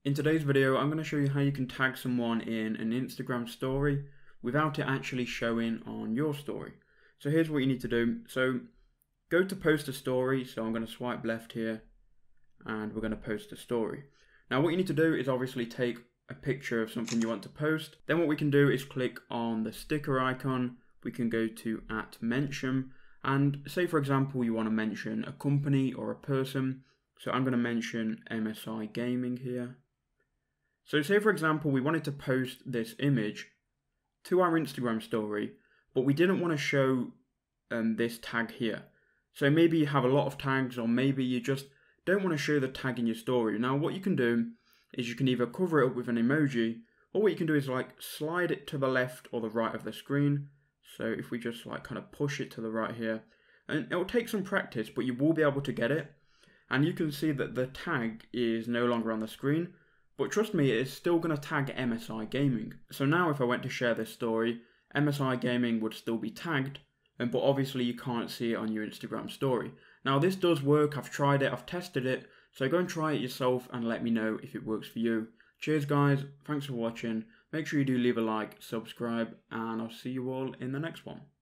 In today's video, I'm going to show you how you can tag someone in an Instagram story without it actually showing on your story. So here's what you need to do. So go to post a story. So I'm going to swipe left here and we're going to post a story. Now what you need to do is obviously take a picture of something you want to post. Then what we can do is click on the sticker icon. We can go to @mention and say for example you want to mention a company or a person. So I'm going to mention MSI Gaming here. So say for example we wanted to post this image to our Instagram story, but we didn't want to show this tag here. So maybe you have a lot of tags, or maybe you just don't want to show the tag in your story. Now what you can do is you can either cover it up with an emoji, or what you can do is like slide it to the left or the right of the screen. So if we just like kind of push it to the right here, and it will take some practice, but you will be able to get it. And you can see that the tag is no longer on the screen, but trust me, it is still going to tag MSI Gaming. So now if I went to share this story, MSI Gaming would still be tagged, but obviously you can't see it on your Instagram story. Now this does work, I've tried it, I've tested it, so go and try it yourself and let me know if it works for you. Cheers guys, thanks for watching, make sure you do leave a like, subscribe, and I'll see you all in the next one.